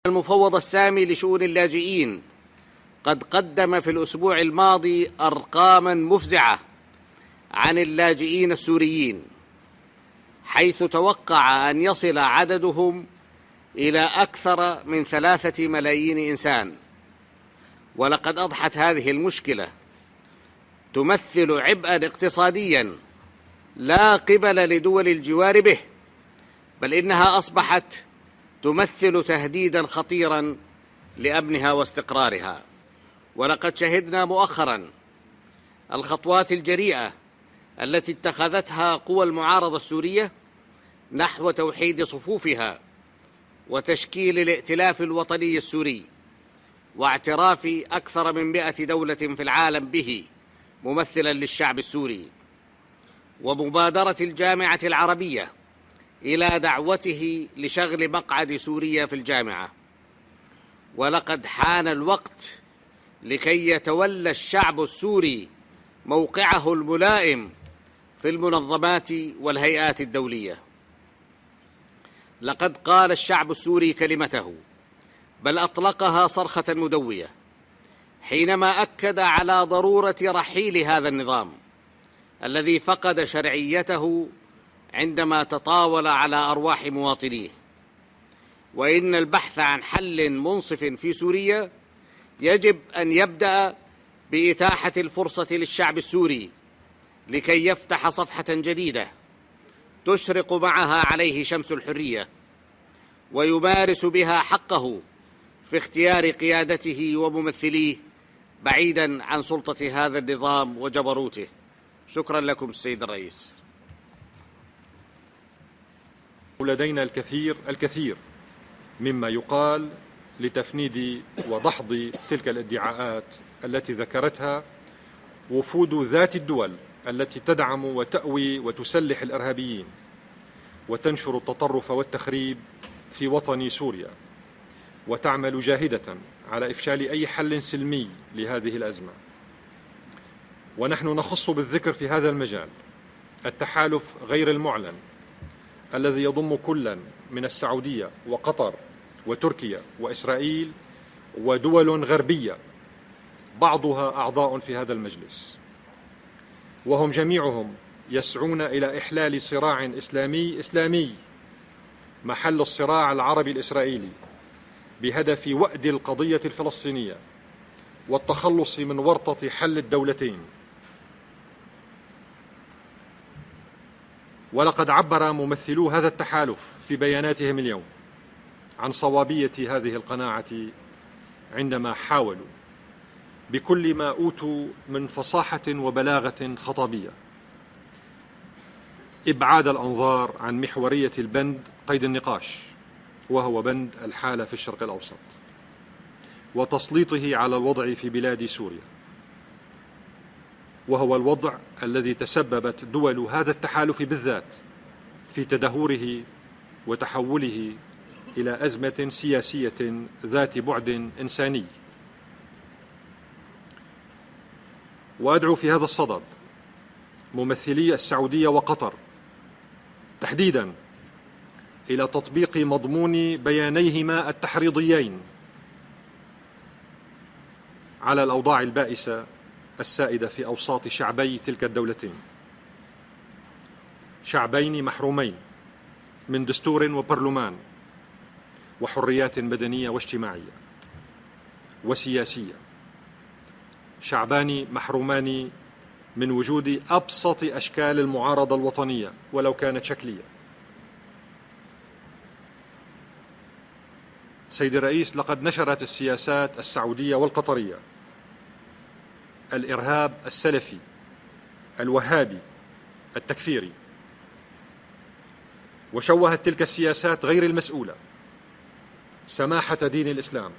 المفوض السامي لشؤون اللاجئين قد قدم في الأسبوع الماضي أرقاماً مفزعة عن اللاجئين السوريين، حيث توقع أن يصل عددهم إلى أكثر من 3 ملايين إنسان. ولقد أضحت هذه المشكلة تمثل عبئاً اقتصادياً لا قبل لدول الجوار به، بل إنها أصبحت تمثل تهديداً خطيراً لأمنها واستقرارها. ولقد شهدنا مؤخراً الخطوات الجريئة التي اتخذتها قوى المعارضة السورية نحو توحيد صفوفها وتشكيل الائتلاف الوطني السوري، واعتراف أكثر من 100 دولة في العالم به ممثلاً للشعب السوري، ومبادرة الجامعة العربية إلى دعوته لشغل مقعد سوريا في الجامعة. ولقد حان الوقت لكي يتولى الشعب السوري موقعه الملائم في المنظمات والهيئات الدولية. لقد قال الشعب السوري كلمته، بل أطلقها صرخة مدوية، حينما أكد على ضرورة رحيل هذا النظام الذي فقد شرعيته عندما تطاول على أرواح مواطنيه، وإن البحث عن حل منصف في سوريا يجب أن يبدأ بإتاحة الفرصة للشعب السوري لكي يفتح صفحة جديدة تشرق معها عليه شمس الحرية، ويمارس بها حقه في اختيار قيادته وممثليه بعيداً عن سلطة هذا النظام وجبروته. شكراً لكم السيد الرئيس. لدينا الكثير مما يقال لتفنيد ودحض تلك الادعاءات التي ذكرتها وفود ذات الدول التي تدعم وتأوي وتسلح الإرهابيين وتنشر التطرف والتخريب في وطن سوريا، وتعمل جاهدة على إفشال أي حل سلمي لهذه الأزمة. ونحن نخص بالذكر في هذا المجال التحالف غير المعلن الذي يضم كلا من السعودية وقطر وتركيا وإسرائيل ودول غربية بعضها أعضاء في هذا المجلس، وهم جميعهم يسعون إلى إحلال صراع إسلامي محل الصراع العربي الإسرائيلي بهدف وأد القضية الفلسطينية والتخلص من ورطة حل الدولتين. ولقد عبر ممثلو هذا التحالف في بياناتهم اليوم عن صوابية هذه القناعة عندما حاولوا بكل ما أوتوا من فصاحة وبلاغة خطابية إبعاد الأنظار عن محورية البند قيد النقاش، وهو بند الحالة في الشرق الأوسط، وتسليطه على الوضع في بلاد سوريا، وهو الوضع الذي تسببت دول هذا التحالف بالذات في تدهوره وتحوله إلى أزمة سياسية ذات بعد إنساني. وأدعو في هذا الصدد ممثلي السعودية وقطر تحديداً إلى تطبيق مضمون بيانيهما التحريضيين على الأوضاع البائسة السائدة في أوساط شعبي تلك الدولتين، شعبين محرومين من دستور وبرلمان وحريات مدنية واجتماعية وسياسية، شعبان محرومان من وجود أبسط أشكال المعارضة الوطنية ولو كانت شكلية. سيد الرئيس، لقد نشرت السياسات السعودية والقطرية الإرهاب السلفي الوهابي التكفيري، وشوهت تلك السياسات غير المسؤولة سماحة دين الإسلام.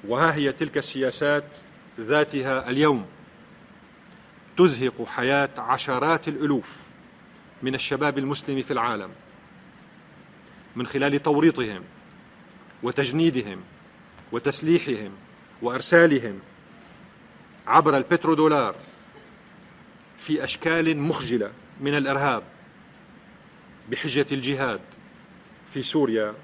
وها هي تلك السياسات ذاتها اليوم تزهق حياة عشرات الألوف من الشباب المسلم في العالم من خلال توريطهم وتجنيدهم وتسليحهم وإرسالهم عبر البترودولار في أشكال مخجلة من الإرهاب بحجة الجهاد في سوريا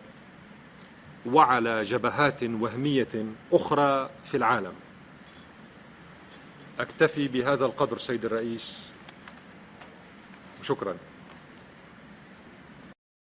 وعلى جبهات وهمية أخرى في العالم. أكتفي بهذا القدر سيد الرئيس، وشكرا.